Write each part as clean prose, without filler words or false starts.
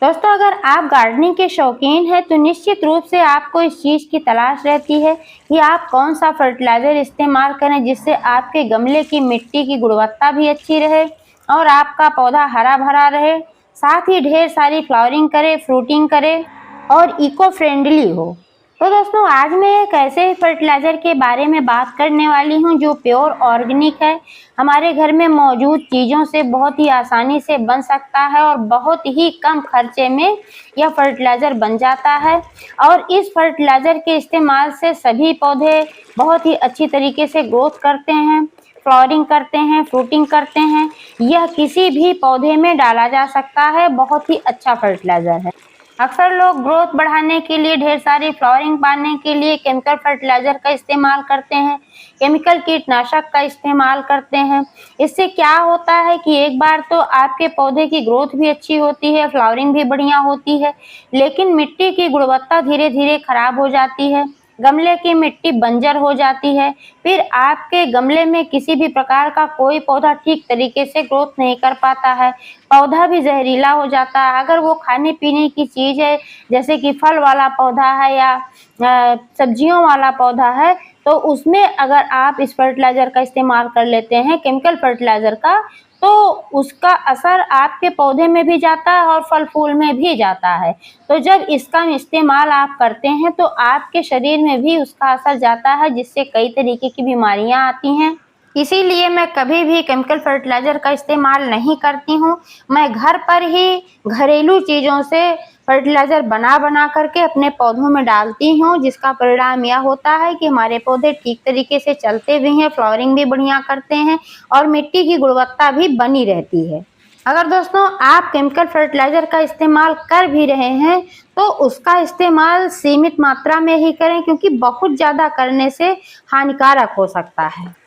दोस्तों, अगर आप गार्डनिंग के शौकीन हैं तो निश्चित रूप से आपको इस चीज़ की तलाश रहती है कि आप कौन सा फर्टिलाइज़र इस्तेमाल करें जिससे आपके गमले की मिट्टी की गुणवत्ता भी अच्छी रहे और आपका पौधा हरा भरा रहे, साथ ही ढेर सारी फ्लावरिंग करे, फ्रूटिंग करे और इको फ्रेंडली हो। तो दोस्तों, आज मैं एक ऐसे फर्टिलाइज़र के बारे में बात करने वाली हूँ जो प्योर ऑर्गेनिक है, हमारे घर में मौजूद चीज़ों से बहुत ही आसानी से बन सकता है और बहुत ही कम खर्चे में यह फर्टिलाइज़र बन जाता है। और इस फर्टिलाइज़र के इस्तेमाल से सभी पौधे बहुत ही अच्छी तरीके से ग्रोथ करते हैं, फ्लावरिंग करते हैं, फ्रूटिंग करते हैं। यह किसी भी पौधे में डाला जा सकता है, बहुत ही अच्छा फर्टिलाइज़र है। अक्सर लोग ग्रोथ बढ़ाने के लिए, ढेर सारी फ्लावरिंग पाने के लिए केमिकल फर्टिलाइज़र का इस्तेमाल करते हैं, केमिकल कीटनाशक का इस्तेमाल करते हैं। इससे क्या होता है कि एक बार तो आपके पौधे की ग्रोथ भी अच्छी होती है, फ्लावरिंग भी बढ़िया होती है, लेकिन मिट्टी की गुणवत्ता धीरे-धीरे खराब हो जाती है, गमले की मिट्टी बंजर हो जाती है। फिर आपके गमले में किसी भी प्रकार का कोई पौधा ठीक तरीके से ग्रोथ नहीं कर पाता है, पौधा भी जहरीला हो जाता है। अगर वो खाने-पीने की चीज़ है, जैसे कि फल वाला पौधा है या सब्जियों वाला पौधा है, तो उसमें अगर आप इस फर्टिलाइज़र का इस्तेमाल कर लेते हैं, केमिकल फर्टिलाइज़र का, तो उसका असर आपके पौधे में भी जाता है और फल-फूल में भी जाता है। तो जब इसका इस्तेमाल आप करते हैं तो आपके शरीर में भी उसका असर जाता है, जिससे कई तरीके की बीमारियाँ आती हैं। इसीलिए मैं कभी भी केमिकल फर्टिलाइज़र का इस्तेमाल नहीं करती हूँ। मैं घर पर ही घरेलू चीज़ों से फर्टिलाइज़र बना करके अपने पौधों में डालती हूँ, जिसका परिणाम यह होता है कि हमारे पौधे ठीक तरीके से चलते भी हैं, फ्लावरिंग भी बढ़िया करते हैं और मिट्टी की गुणवत्ता भी बनी रहती है। अगर दोस्तों आप केमिकल फर्टिलाइज़र का इस्तेमाल कर भी रहे हैं, तो उसका इस्तेमाल सीमित मात्रा में ही करें, क्योंकि बहुत ज़्यादा करने से हानिकारक हो सकता है।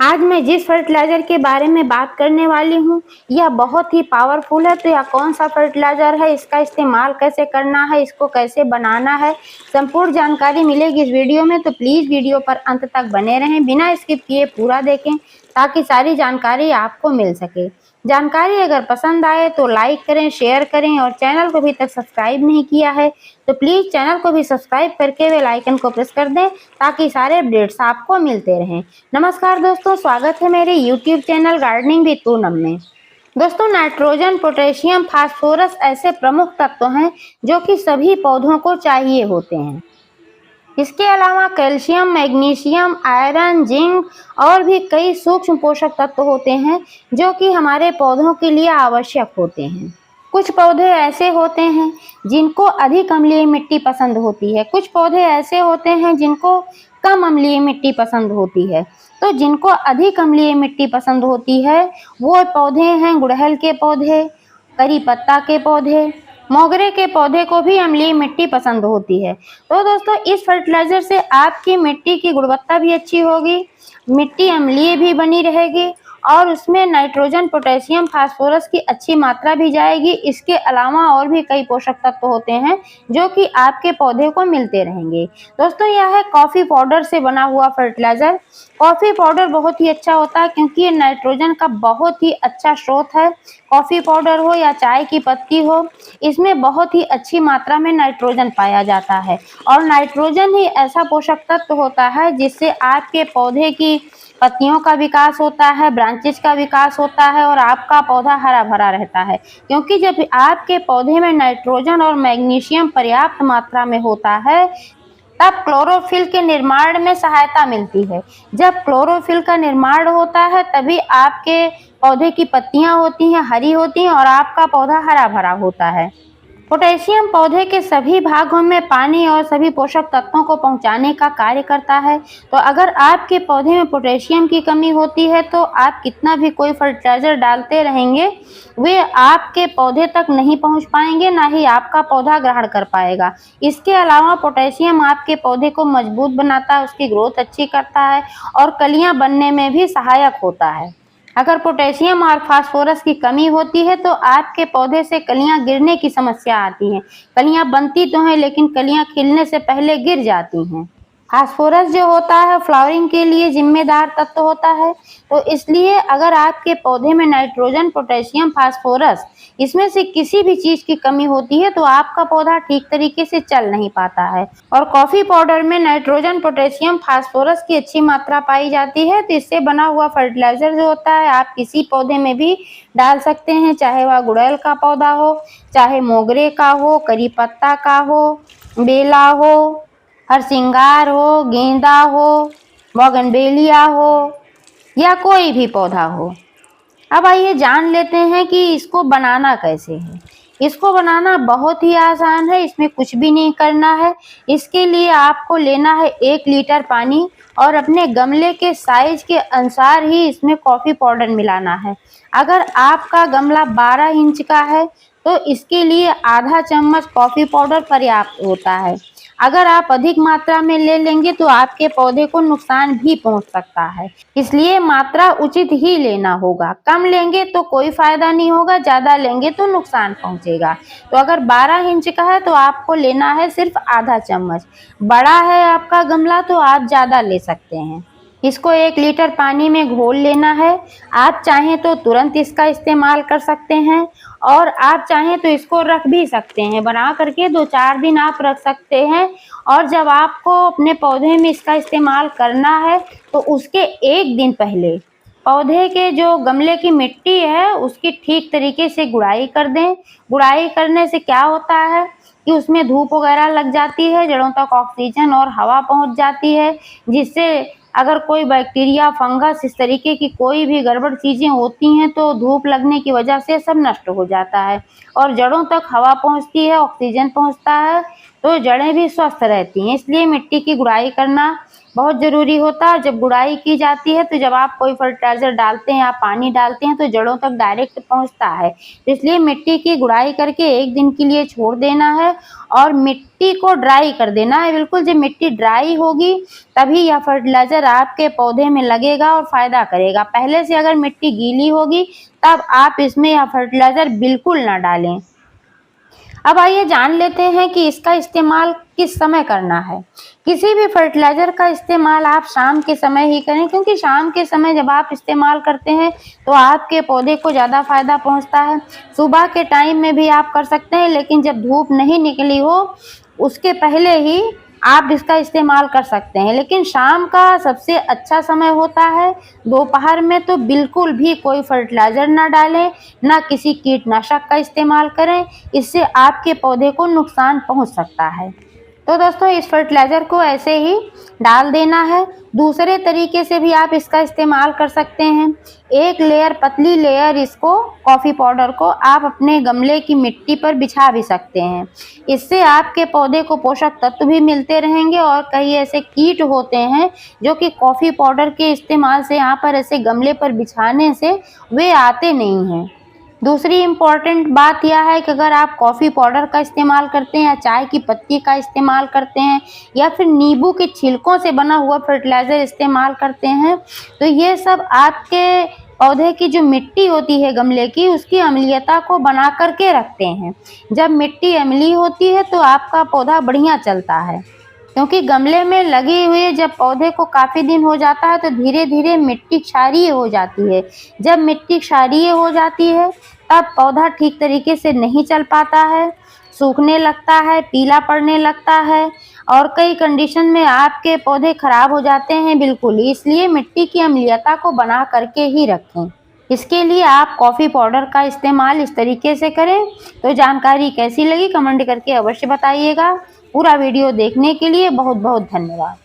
आज मैं जिस फर्टिलाइज़र के बारे में बात करने वाली हूँ, यह बहुत ही पावरफुल है। तो यह कौन सा फर्टिलाइज़र है, इसका इस्तेमाल कैसे करना है, इसको कैसे बनाना है, संपूर्ण जानकारी मिलेगी इस वीडियो में। तो प्लीज़ वीडियो पर अंत तक बने रहें, बिना स्किप किए पूरा देखें, ताकि सारी जानकारी आपको मिल सके। जानकारी अगर पसंद आए तो लाइक करें, शेयर करें और चैनल को अभी तक सब्सक्राइब नहीं किया है तो प्लीज़ चैनल को भी सब्सक्राइब करके बेल आइकन को प्रेस कर दें, ताकि सारे अपडेट्स आपको मिलते रहें। नमस्कार दोस्तों, स्वागत है मेरे YouTube channel gardening with Poonam में। दोस्तों, नाइट्रोजन, पोटेशियम, फास्फोरस ऐसे प्रमुख तत्व हैं जो कि सभी पौधों को चाहिए होते हैं। इसके अलावा कैल्शियम, मैग्नीशियम, आयरन, जिंक और भी कई सूक्ष्म पोषक तत्व होते हैं जो कि हमारे पौधों के लिए आवश्यक होते हैं। कुछ पौधे ऐसे होते हैं जिनको अधिक अम्लीय मिट्टी पसंद होती है, कुछ पौधे ऐसे होते हैं जिनको कम अम्लीय मिट्टी पसंद होती है। तो जिनको अधिक अम्लीय मिट्टी पसंद होती है वो पौधे हैं गुड़हल के पौधे, करी पत्ता के पौधे, मोगरे के पौधे को भी अम्लीय मिट्टी पसंद होती है। तो दोस्तों, इस फर्टिलाइज़र से आपकी मिट्टी की गुणवत्ता भी अच्छी होगी, मिट्टी अम्लीय भी बनी रहेगी और उसमें नाइट्रोजन, पोटेशियम, फास्फोरस की अच्छी मात्रा भी जाएगी। इसके अलावा और भी कई पोषक तत्व होते हैं जो कि आपके पौधे को मिलते रहेंगे। दोस्तों, यह है कॉफ़ी पाउडर से बना हुआ फर्टिलाइज़र। कॉफ़ी पाउडर बहुत ही अच्छा होता है क्योंकि ये नाइट्रोजन का बहुत ही अच्छा स्रोत है। कॉफ़ी पाउडर हो या चाय की पत्ती हो, इसमें बहुत ही अच्छी मात्रा में नाइट्रोजन पाया जाता है और नाइट्रोजन ही ऐसा पोषक तत्व होता है जिससे आपके पौधे की पत्तियों का विकास होता है, ब्रांचेस का विकास होता है और आपका पौधा हरा भरा रहता है। क्योंकि जब आपके पौधे में नाइट्रोजन और मैग्नीशियम पर्याप्त मात्रा में होता है, तब क्लोरोफिल के निर्माण में सहायता मिलती है। जब क्लोरोफिल का निर्माण होता है तभी आपके पौधे की पत्तियां होती हैं, हरी होती हैं और आपका पौधा हरा भरा होता है। पोटेशियम पौधे के सभी भागों में पानी और सभी पोषक तत्वों को पहुंचाने का कार्य करता है। तो अगर आपके पौधे में पोटेशियम की कमी होती है तो आप कितना भी कोई फर्टिलाइज़र डालते रहेंगे, वे आपके पौधे तक नहीं पहुंच पाएंगे, ना ही आपका पौधा ग्रहण कर पाएगा। इसके अलावा पोटेशियम आपके पौधे को मजबूत बनाता है, उसकी ग्रोथ अच्छी करता है और कलियां बनने में भी सहायक होता है। अगर पोटेशियम और फास्फोरस की कमी होती है तो आपके पौधे से कलियां गिरने की समस्या आती है। कलियां बनती तो हैं लेकिन कलियां खिलने से पहले गिर जाती हैं। फास्फोरस जो होता है फ्लावरिंग के लिए जिम्मेदार तत्व होता है, तो इसलिए अगर आपके पौधे में नाइट्रोजन, पोटेशियम, फास्फोरस इसमें से किसी भी चीज की कमी होती है तो आपका पौधा ठीक तरीके से चल नहीं पाता है। और कॉफी पाउडर में नाइट्रोजन, पोटेशियम, फास्फोरस की अच्छी मात्रा पाई जाती है, तो इससे बना हुआ फर्टिलाइजर जो होता है आप किसी पौधे में भी डाल सकते हैं, चाहे वह गुड़हल का पौधा हो, चाहे मोगरे का हो, करी पत्ता का हो, बेला हो, हरसिंगार हो, गेंदा हो, बोगनवेलिया हो या कोई भी पौधा हो। अब आइए जान लेते हैं कि इसको बनाना कैसे है। इसको बनाना बहुत ही आसान है, इसमें कुछ भी नहीं करना है। इसके लिए आपको लेना है 1 लीटर पानी और अपने गमले के साइज के अनुसार ही इसमें कॉफ़ी पाउडर मिलाना है। अगर आपका गमला 12 इंच का है तो इसके लिए आधा चम्मच कॉफ़ी पाउडर पर्याप्त होता है। अगर आप अधिक मात्रा में ले लेंगे तो आपके पौधे को नुकसान भी पहुंच सकता है, इसलिए मात्रा उचित ही लेना होगा। कम लेंगे तो कोई फायदा नहीं होगा, ज्यादा लेंगे तो नुकसान पहुंचेगा। तो अगर 12 इंच का है तो आपको लेना है सिर्फ आधा चम्मच। बड़ा है आपका गमला तो आप ज्यादा ले सकते हैं। इसको 1 लीटर पानी में घोल लेना है। आप चाहें तो तुरंत इसका इस्तेमाल कर सकते हैं और आप चाहें तो इसको रख भी सकते हैं, बना करके 2-4 दिन आप रख सकते हैं। और जब आपको अपने पौधे में इसका इस्तेमाल करना है तो उसके 1 दिन पहले पौधे के जो गमले की मिट्टी है उसकी ठीक तरीके से गुड़ाई कर दें। गुड़ाई करने से क्या होता है कि उसमें धूप वगैरह लग जाती है, जड़ों तक ऑक्सीजन और हवा पहुंच जाती है, जिससे अगर कोई बैक्टीरिया, फंगस, इस तरीके की कोई भी गड़बड़ चीज़ें होती हैं तो धूप लगने की वजह से सब नष्ट हो जाता है। और जड़ों तक हवा पहुंचती है, ऑक्सीजन पहुंचता है तो जड़ें भी स्वस्थ रहती हैं। इसलिए मिट्टी की गुड़ाई करना बहुत ज़रूरी होता है। जब गुड़ाई की जाती है तो जब आप कोई फर्टिलाइज़र डालते हैं या पानी डालते हैं तो जड़ों तक डायरेक्ट पहुंचता है। तो इसलिए मिट्टी की गुड़ाई करके 1 दिन के लिए छोड़ देना है और मिट्टी को ड्राई कर देना है बिल्कुल। जब मिट्टी ड्राई होगी तभी यह फर्टिलाइज़र आपके पौधे में लगेगा और फ़ायदा करेगा। पहले से अगर मिट्टी गीली होगी तब आप इसमें यह फर्टिलाइज़र बिल्कुल ना डालें। अब आइए जान लेते हैं कि इसका इस्तेमाल किस समय करना है। किसी भी फर्टिलाइज़र का इस्तेमाल आप शाम के समय ही करें, क्योंकि शाम के समय जब आप इस्तेमाल करते हैं तो आपके पौधे को ज़्यादा फ़ायदा पहुंचता है। सुबह के टाइम में भी आप कर सकते हैं, लेकिन जब धूप नहीं निकली हो उसके पहले ही आप इसका इस्तेमाल कर सकते हैं। लेकिन शाम का सबसे अच्छा समय होता है। दोपहर में तो बिल्कुल भी कोई फर्टिलाइज़र ना डालें, ना किसी कीटनाशक का इस्तेमाल करें, इससे आपके पौधे को नुकसान पहुंच सकता है। तो दोस्तों इस फर्टिलाइज़र को ऐसे ही डाल देना है। दूसरे तरीके से भी आप इसका इस्तेमाल कर सकते हैं। 1 लेयर, पतली लेयर इसको कॉफ़ी पाउडर को आप अपने गमले की मिट्टी पर बिछा भी सकते हैं। इससे आपके पौधे को पोषक तत्व भी मिलते रहेंगे और कई ऐसे कीट होते हैं जो कि कॉफ़ी पाउडर के इस्तेमाल से यहाँ पर ऐसे गमले पर बिछाने से वे आते नहीं हैं। दूसरी इम्पॉर्टेंट बात यह है कि अगर आप कॉफ़ी पाउडर का इस्तेमाल करते हैं या चाय की पत्ती का इस्तेमाल करते हैं या फिर नींबू के छिलकों से बना हुआ फर्टिलाइज़र इस्तेमाल करते हैं तो ये सब आपके पौधे की जो मिट्टी होती है गमले की उसकी अम्लीयता को बना करके रखते हैं। जब मिट्टी अम्लीय होती है तो आपका पौधा बढ़िया चलता है, क्योंकि गमले में लगे हुए जब पौधे को काफ़ी दिन हो जाता है तो धीरे धीरे मिट्टी क्षारीय हो जाती है। जब मिट्टी क्षारीय हो जाती है तब पौधा ठीक तरीके से नहीं चल पाता है, सूखने लगता है, पीला पड़ने लगता है और कई कंडीशन में आपके पौधे खराब हो जाते हैं बिल्कुल। इसलिए मिट्टी की अम्लीयता को बना करके ही रखें। इसके लिए आप कॉफ़ी पाउडर का इस्तेमाल इस तरीके से करें। तो जानकारी कैसी लगी कमेंट करके अवश्य बताइएगा। पूरा वीडियो देखने के लिए बहुत बहुत धन्यवाद।